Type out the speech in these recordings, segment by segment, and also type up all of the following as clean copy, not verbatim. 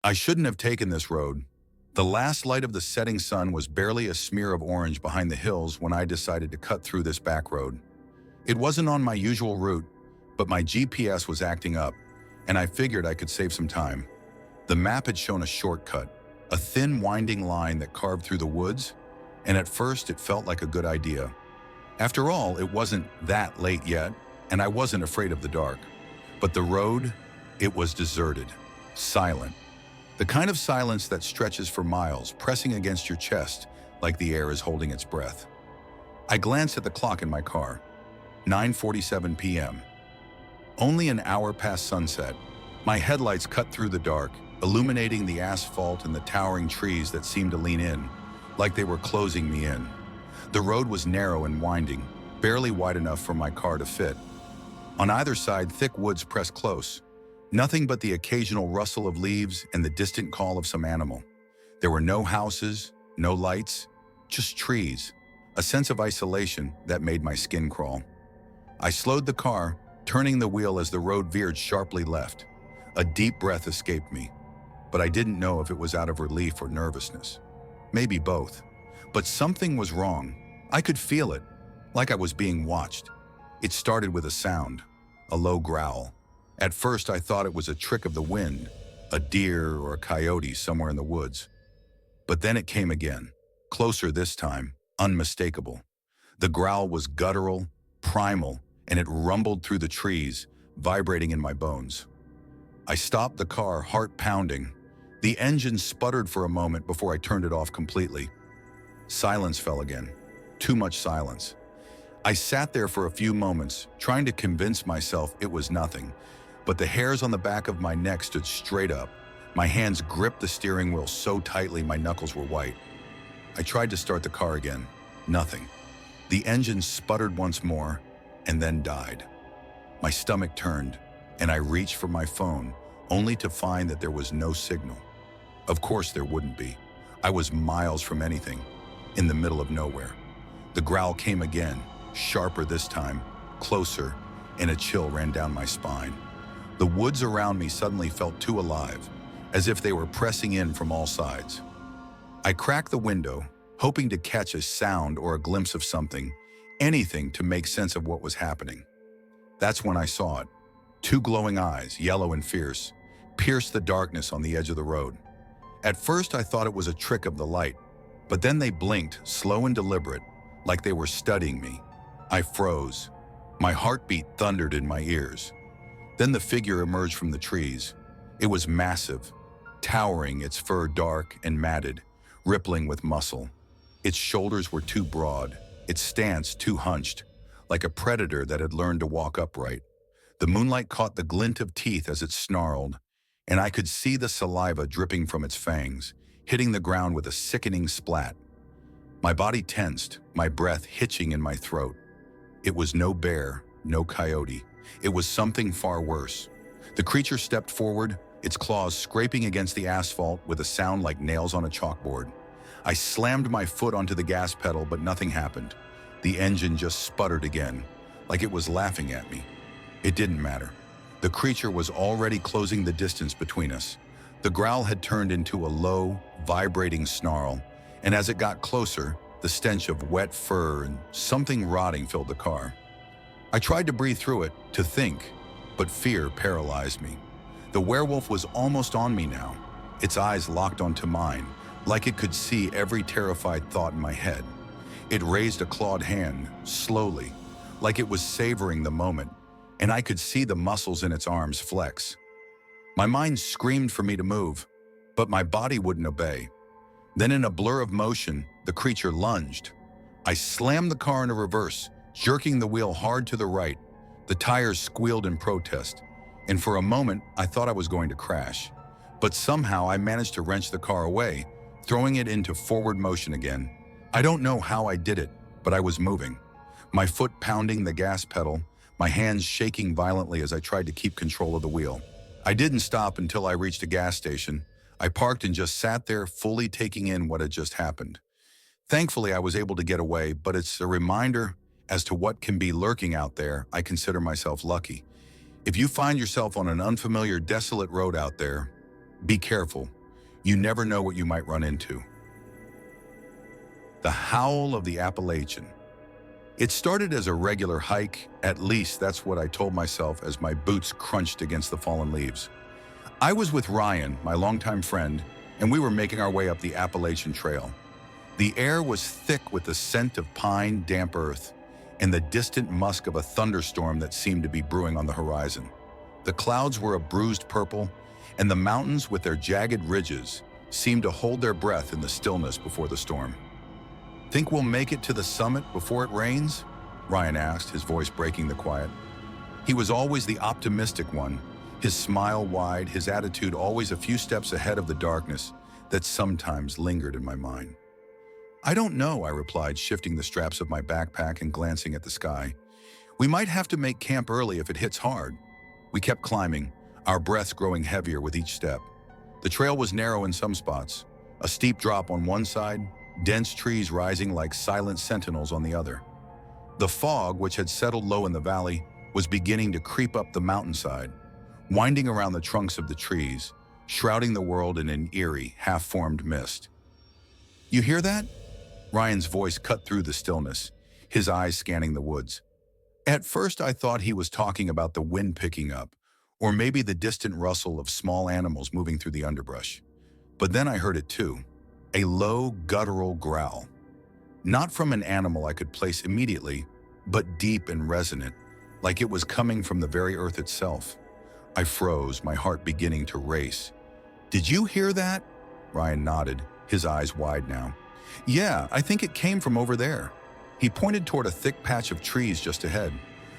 I shouldn't have taken this road. The last light of the setting sun was barely a smear of orange behind the hills when I decided to cut through this back road. It wasn't on my usual route, but my GPS was acting up, and I figured I could save some time. The map had shown a shortcut, a thin winding line that carved through the woods, and at first it felt like a good idea. After all, it wasn't that late yet, and I wasn't afraid of the dark. But the road, it was deserted, silent. The kind of silence that stretches for miles, pressing against your chest like the air is holding its breath. I glanced at the clock in my car. 9:47 p.m. Only an hour past sunset. My headlights cut through the dark, illuminating the asphalt and the towering trees that seemed to lean in, like they were closing me in. The road was narrow and winding, barely wide enough for my car to fit. On either side, thick woods pressed close. Nothing but the occasional rustle of leaves and the distant call of some animal. There were no houses, no lights, just trees, a sense of isolation that made my skin crawl. I slowed the car, turning the wheel as the road veered sharply left. A deep breath escaped me, but I didn't know if it was out of relief or nervousness. Maybe both. But something was wrong. I could feel it, like I was being watched. It started with a sound, a low growl. At first, I thought it was a trick of the wind, a deer or a coyote somewhere in the woods. But then it came again, closer this time, unmistakable. The growl was guttural, primal, and it rumbled through the trees, vibrating in my bones. I stopped the car, heart pounding. The engine sputtered for a moment before I turned it off completely. Silence fell again. Too much silence. I sat there for a few moments, trying to convince myself it was nothing, but the hairs on the back of my neck stood straight up. My hands gripped the steering wheel so tightly my knuckles were white. I tried to start the car again. Nothing. The engine sputtered once more, and then died. My stomach turned, and I reached for my phone, only to find that there was no signal. Of course there wouldn't be. I was miles from anything, in the middle of nowhere. The growl came again, sharper this time, closer, and a chill ran down my spine. The woods around me suddenly felt too alive, as if they were pressing in from all sides. I cracked the window, hoping to catch a sound or a glimpse of something, anything to make sense of what was happening. That's when I saw it. Two glowing eyes, yellow and fierce, pierced the darkness on the edge of the road. At first, I thought it was a trick of the light, but then they blinked, slow and deliberate, like they were studying me. I froze. My heartbeat thundered in my ears. Then the figure emerged from the trees. It was massive, towering, its fur dark and matted, rippling with muscle. Its shoulders were too broad, its stance too hunched, like a predator that had learned to walk upright. The moonlight caught the glint of teeth as it snarled, and I could see the saliva dripping from its fangs, hitting the ground with a sickening splat. My body tensed, my breath hitching in my throat. It was no bear, no coyote. It was something far worse. The creature stepped forward, its claws scraping against the asphalt with a sound like nails on a chalkboard. I slammed my foot onto the gas pedal, but nothing happened. The engine just sputtered again, like it was laughing at me. It didn't matter. The creature was already closing the distance between us. The growl had turned into a low, vibrating snarl, and as it got closer, the stench of wet fur and something rotting filled the car. I tried to breathe through it, to think, but fear paralyzed me. The werewolf was almost on me now, its eyes locked onto mine, like it could see every terrified thought in my head. It raised a clawed hand, slowly, like it was savoring the moment, and I could see the muscles in its arms flex. My mind screamed for me to move, but my body wouldn't obey. Then in a blur of motion, the creature lunged. I slammed the car into reverse, jerking the wheel hard to the right. The tires squealed in protest, and for a moment I thought I was going to crash. But somehow I managed to wrench the car away, throwing it into forward motion again. I don't know how I did it, but I was moving. My foot pounding the gas pedal, my hands shaking violently as I tried to keep control of the wheel. I didn't stop until I reached a gas station. I parked and just sat there, fully taking in what had just happened. Thankfully, I was able to get away, but it's a reminder as to what can be lurking out there. I consider myself lucky. If you find yourself on an unfamiliar, desolate road out there, Be careful. You never know what you might run into. The howl of the Appalachian. It started as a regular hike, at least that's what I told myself as my boots crunched against the fallen leaves. I was with Ryan, my longtime friend, and we were making our way up the Appalachian Trail. The air was thick with the scent of pine, damp earth, and the distant musk of a thunderstorm that seemed to be brewing on the horizon. The clouds were a bruised purple, and the mountains with their jagged ridges seemed to hold their breath in the stillness before the storm. "Think we'll make it to the summit before it rains?" Ryan asked, his voice breaking the quiet. He was always the optimistic one, his smile wide, his attitude always a few steps ahead of the darkness that sometimes lingered in my mind. "I don't know," I replied, shifting the straps of my backpack and glancing at the sky. "We might have to make camp early if it hits hard." We kept climbing, our breaths growing heavier with each step. The trail was narrow in some spots, a steep drop on one side, dense trees rising like silent sentinels on the other. The fog, which had settled low in the valley, was beginning to creep up the mountainside, winding around the trunks of the trees, shrouding the world in an eerie, half-formed mist. "You hear that?" Ryan's voice cut through the stillness, his eyes scanning the woods. At first I thought he was talking about the wind picking up, or maybe the distant rustle of small animals moving through the underbrush. But then I heard it too, a low, guttural growl. Not from an animal I could place immediately, but deep and resonant, like it was coming from the very earth itself. I froze, my heart beginning to race. "Did you hear that?" Ryan nodded, his eyes wide now. "Yeah, I think it came from over there." He pointed toward a thick patch of trees just ahead.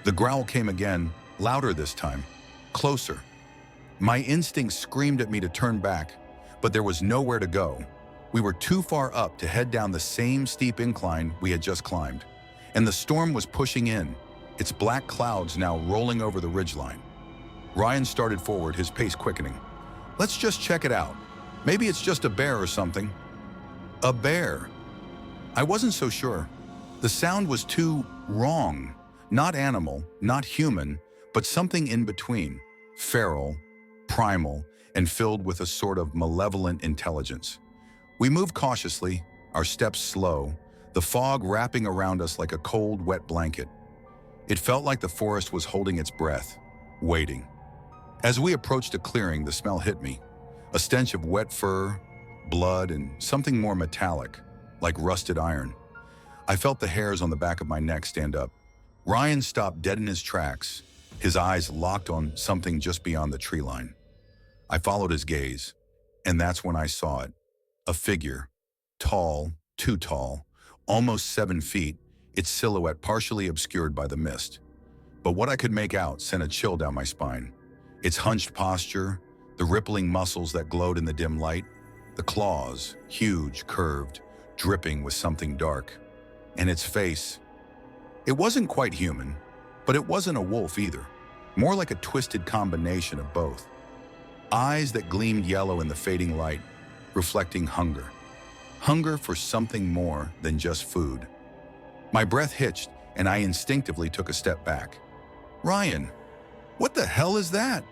The growl came again, louder this time, closer. My instincts screamed at me to turn back, but there was nowhere to go. We were too far up to head down the same steep incline we had just climbed, and the storm was pushing in, its black clouds now rolling over the ridgeline. Ryan started forward, his pace quickening. "Let's just check it out. Maybe it's just a bear or something." A bear? I wasn't so sure. The sound was too wrong. Not animal, not human, but something in between. Feral, primal, and filled with a sort of malevolent intelligence. We moved cautiously, our steps slow, the fog wrapping around us like a cold, wet blanket. It felt like the forest was holding its breath, waiting. As we approached a clearing, the smell hit me. A stench of wet fur, blood, and something more metallic, like rusted iron. I felt the hairs on the back of my neck stand up. Ryan stopped dead in his tracks, his eyes locked on something just beyond the tree line. I followed his gaze, and that's when I saw it. A figure, tall, too tall, almost 7 feet, its silhouette partially obscured by the mist. But what I could make out sent a chill down my spine. Its hunched posture, the rippling muscles that glowed in the dim light, the claws, huge, curved, dripping with something dark. And its face. It wasn't quite human, but it wasn't a wolf either. More like a twisted combination of both. Eyes that gleamed yellow in the fading light, reflecting hunger. Hunger for something more than just food. My breath hitched, and I instinctively took a step back. "Ryan, what the hell is that?"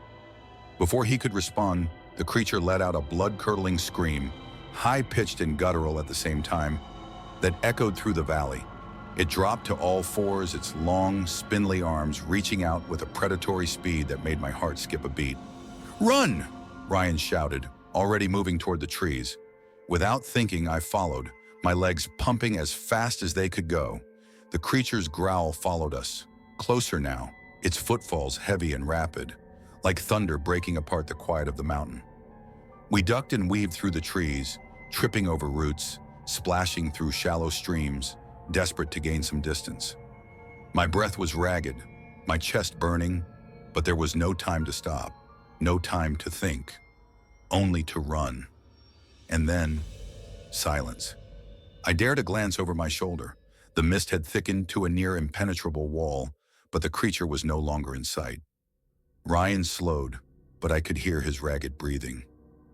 Before he could respond, the creature let out a blood-curdling scream, high-pitched and guttural at the same time, that echoed through the valley. It dropped to all fours, its long, spindly arms reaching out with a predatory speed that made my heart skip a beat. "Run!" Ryan shouted, already moving toward the trees. Without thinking, I followed, my legs pumping as fast as they could go. The creature's growl followed us, closer now, its footfalls heavy and rapid, like thunder breaking apart the quiet of the mountain. We ducked and weaved through the trees, tripping over roots, splashing through shallow streams, desperate to gain some distance. My breath was ragged, my chest burning, but there was no time to stop, no time to think, only to run. And then, silence. I dared a glance over my shoulder. The mist had thickened to a near impenetrable wall, but the creature was no longer in sight. Ryan slowed, but I could hear his ragged breathing.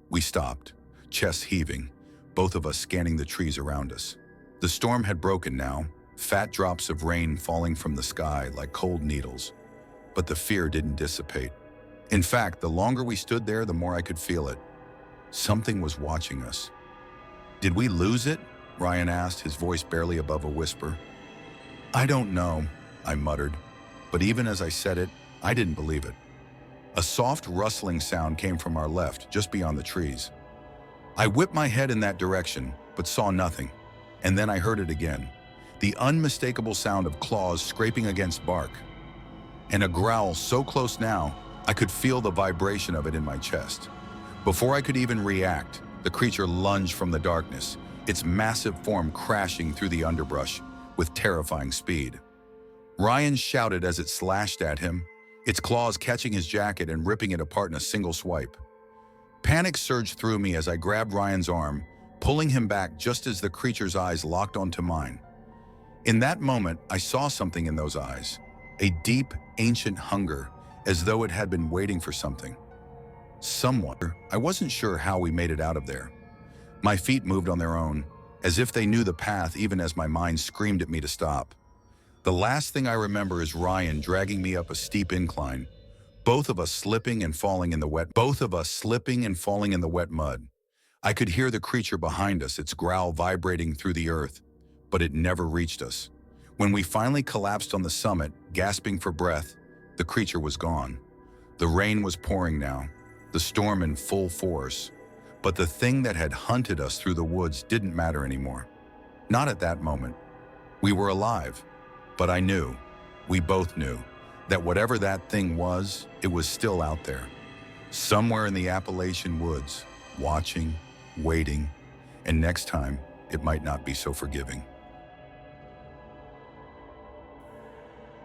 We stopped, chests heaving, both of us scanning the trees around us. The storm had broken now, fat drops of rain falling from the sky like cold needles. But the fear didn't dissipate. In fact, the longer we stood there, the more I could feel it. Something was watching us. "Did we lose it?" Ryan asked, his voice barely above a whisper. "I don't know," I muttered, but even as I said it, I didn't believe it. A soft rustling sound came from our left, just beyond the trees. I whipped my head in that direction, but saw nothing. And then I heard it again, the unmistakable sound of claws scraping against bark. And a growl so close now, I could feel the vibration of it in my chest. Before I could even react, the creature lunged from the darkness, its massive form crashing through the underbrush with terrifying speed. Ryan shouted as it slashed at him, its claws catching his jacket and ripping it apart in a single swipe. Panic surged through me as I grabbed Ryan's arm, pulling him back just as the creature's eyes locked onto mine. In that moment, I saw something in those eyes, a deep, ancient hunger, as though it had been waiting for something. Someone. I wasn't sure how we made it out of there. My feet moved on their own, as if they knew the path even as my mind screamed at me to stop. The last thing I remember is Ryan dragging me up a steep incline, both of us slipping and falling in the wet mud. I could hear the creature behind us, its growl vibrating through the earth, but it never reached us. When we finally collapsed on the summit, gasping for breath, the creature was gone. The rain was pouring now, the storm in full force, but the thing that had hunted us through the woods didn't matter anymore. Not at that moment. We were alive, but I knew, we both knew, that whatever that thing was, it was still out there. Somewhere in the Appalachian woods, watching, waiting, and next time, it might not be so forgiving.